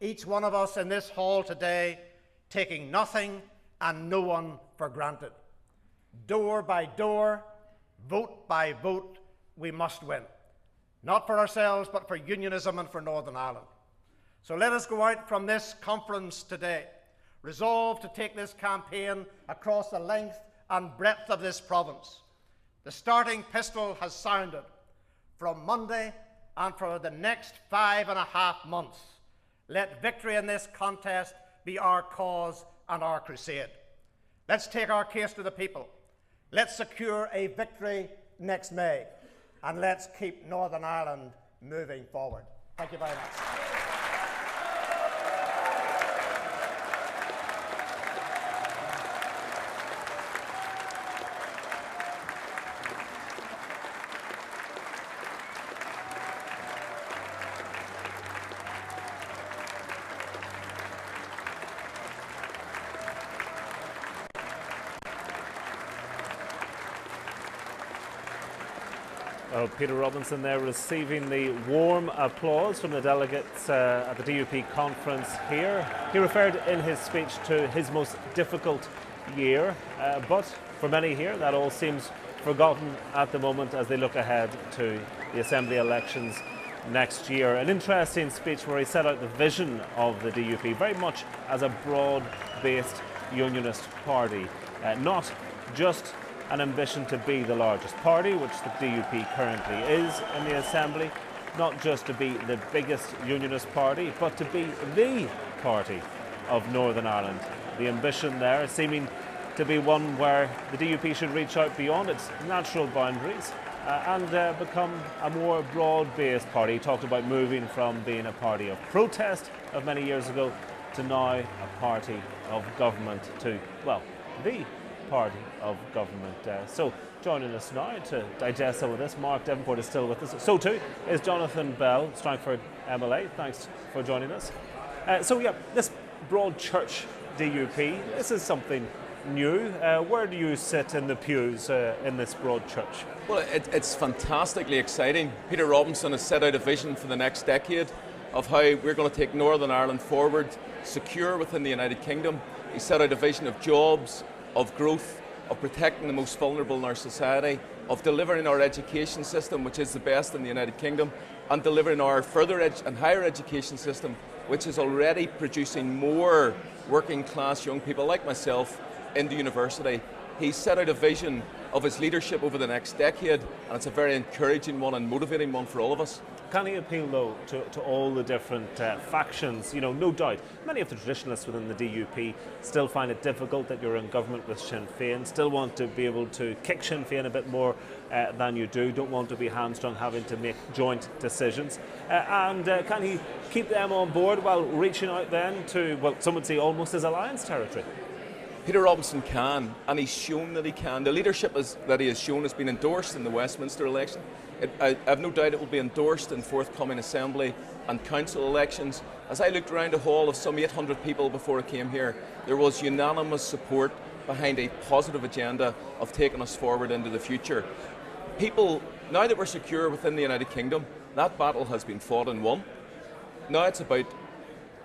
each one of us in this hall today taking nothing and no one for granted. Door by door, vote by vote, we must win. Not for ourselves, but for unionism and for Northern Ireland. So let us go out from this conference today, resolved to take this campaign across the length and breadth of this province. The starting pistol has sounded. From Monday and for the next 5.5 months, let victory in this contest be our cause and our crusade. Let's take our case to the people. Let's secure a victory next May, and let's keep Northern Ireland moving forward. Thank you very much. Well, Peter Robinson there receiving the warm applause from the delegates at the DUP conference here. He referred in his speech to his most difficult year, but for many here that all seems forgotten at the moment as they look ahead to the Assembly elections next year. An interesting speech where he set out the vision of the DUP very much as a broad-based unionist party, not just an ambition to be the largest party, which the DUP currently is in the Assembly, not just to be the biggest unionist party, but to be the party of Northern Ireland. The ambition there seeming to be one where the DUP should reach out beyond its natural boundaries and become a more broad-based party. He talked about moving from being a party of protest of many years ago to now a party of government to, well, the party of government. So joining us now to digest some of this, Mark Devonport is still with us. So too is Jonathan Bell, Strangford MLA. Thanks for joining us. So yeah, this broad church DUP, this is something new. Where do you sit in the pews in this broad church? Well, it's fantastically exciting. Peter Robinson has set out a vision for the next decade of how we're going to take Northern Ireland forward, secure within the United Kingdom. He set out a vision of jobs, of growth, of protecting the most vulnerable in our society, of delivering our education system, which is the best in the United Kingdom, and delivering our further and higher education system, which is already producing more working class young people like myself into university. He set out a vision of his leadership over the next decade, and it's a very encouraging one and motivating one for all of us. Can he appeal, though, to all the different factions? You know, no doubt, many of the traditionalists within the DUP still find it difficult that you're in government with Sinn Féin, still want to be able to kick Sinn Féin a bit more than you do, don't want to be hamstrung having to make joint decisions. And can he keep them on board while reaching out then to, well, some would say almost his alliance territory? Peter Robinson can, and he's shown that he can. The leadership that he has shown has been endorsed in the Westminster election. I have no doubt it will be endorsed in forthcoming Assembly and Council elections. As I looked around a hall of some 800 people before I came here, there was unanimous support behind a positive agenda of taking us forward into the future. People, now that we're secure within the United Kingdom, that battle has been fought and won. Now it's about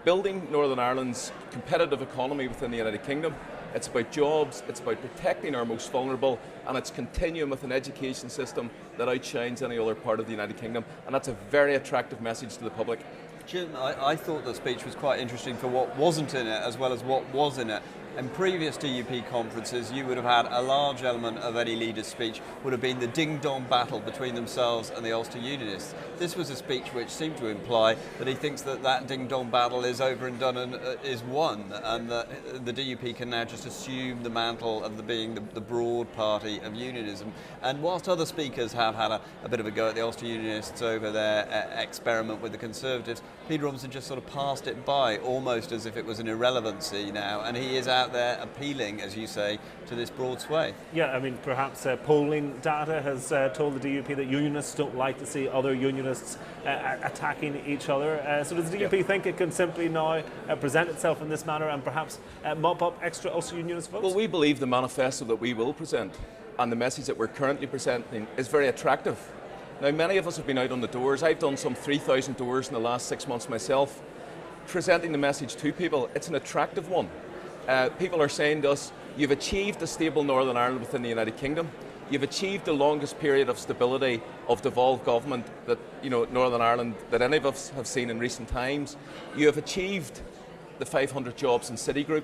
building Northern Ireland's competitive economy within the United Kingdom. It's about jobs, it's about protecting our most vulnerable, and it's continuing with an education system that outshines any other part of the United Kingdom, and that's a very attractive message to the public. Jim, I thought the speech was quite interesting for what wasn't in it as well as what was in it. In previous DUP conferences, you would have had a large element of any leader's speech would have been the ding-dong battle between themselves and the Ulster Unionists. This was a speech which seemed to imply that he thinks that that ding-dong battle is over and done and is won, and that the DUP can now just assume the mantle of being the broad party of unionism. And whilst other speakers have had a bit of a go at the Ulster Unionists over their experiment with the Conservatives, Peter Robinson just sort of passed it by, almost as if it was an irrelevancy now, and he is out there appealing, as you say, to this broad swathe. Yeah, I mean, perhaps polling data has told the DUP that unionists don't like to see other unionists attacking each other. So does the DUP think it can simply now present itself in this manner and perhaps mop up extra Ulster Unionist votes? Well, we believe the manifesto that we will present and the message that we're currently presenting is very attractive. Now, many of us have been out on the doors. I've done some 3,000 doors in the last 6 months myself. presenting the message to people, it's an attractive one. People are saying to us, you've achieved a stable Northern Ireland within the United Kingdom. You've achieved the longest period of stability of devolved government that Northern Ireland that any of us have seen in recent times. You have achieved the 500 jobs in Citigroup.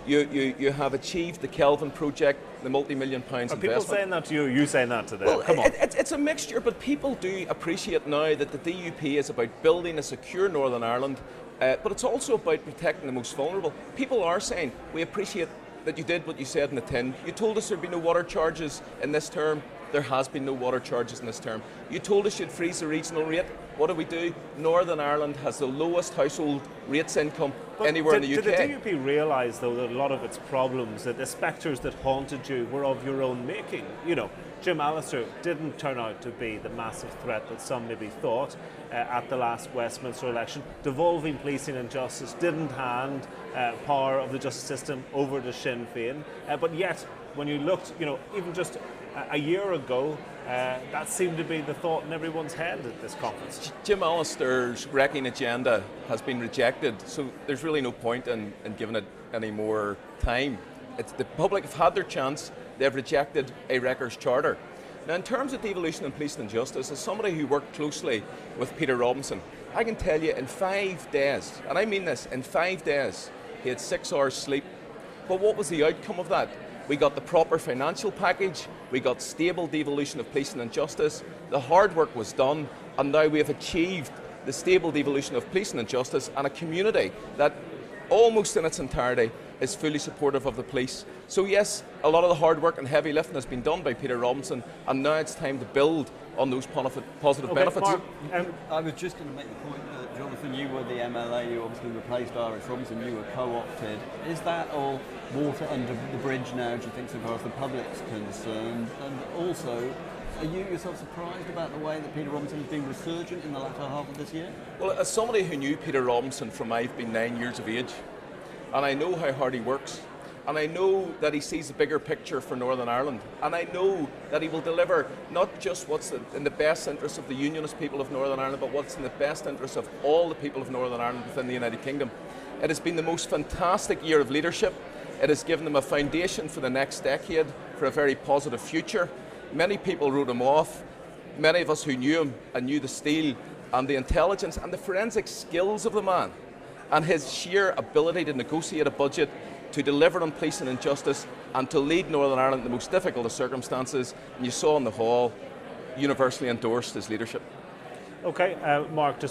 You have achieved the Kelvin project, the multi-million pounds investment. Are people saying that to you? Are you saying that to them? Well, Come on. It's a mixture, but people do appreciate now that the DUP is about building a secure Northern Ireland, but it's also about protecting the most vulnerable. People are saying, we appreciate that you did what you said in the tin. You told us there'd be no water charges in this term. There has been no water charges in this term. You told us you'd freeze the regional rate. What do? Northern Ireland has the lowest household rates income anywhere in the UK. Did the DUP realise, though, that a lot of its problems, that the spectres that haunted you were of your own making? Jim Allister didn't turn out to be the massive threat that some maybe thought at the last Westminster election. Devolving policing and justice didn't hand power of the justice system over to Sinn Féin. But yet, when you looked, even just a year ago, that seemed to be the thought in everyone's head at this conference. Jim Allister's wrecking agenda has been rejected, so there's really no point in giving it any more time. The public have had their chance. They've rejected a wreckers charter. Now, in terms of devolution and policing and justice, as somebody who worked closely with Peter Robinson, I can tell you in 5 days, and I mean this, in 5 days, he had 6 hours sleep. But what was the outcome of that? We got the proper financial package, we got stable devolution of policing and justice, the hard work was done, and now we have achieved the stable devolution of policing and justice and a community that almost in its entirety is fully supportive of the police. So yes, a lot of the hard work and heavy lifting has been done by Peter Robinson, and now it's time to build on those positive benefits. Mark, I was just going to make the point that, Jonathan, you were the MLA, you obviously replaced Iris Robinson, you were co-opted. Is that all water under the bridge now, do you think, so far as the public's concerned? And also, are you yourself surprised about the way that Peter Robinson has been resurgent in the latter half of this year? Well, as somebody who knew Peter Robinson from I've been 9 years of age, and I know how hard he works, and I know that he sees the bigger picture for Northern Ireland, and I know that he will deliver not just what's in the best interest of the Unionist people of Northern Ireland, but what's in the best interest of all the people of Northern Ireland within the United Kingdom. It has been the most fantastic year of leadership. It has given them a foundation for the next decade, for a very positive future. Many people wrote him off. Many of us who knew him and knew the steel and the intelligence and the forensic skills of the man, and his sheer ability to negotiate a budget, to deliver on policing and justice, and to lead Northern Ireland in the most difficult of circumstances. And you saw in the hall, universally endorsed his leadership. Okay, Mark, just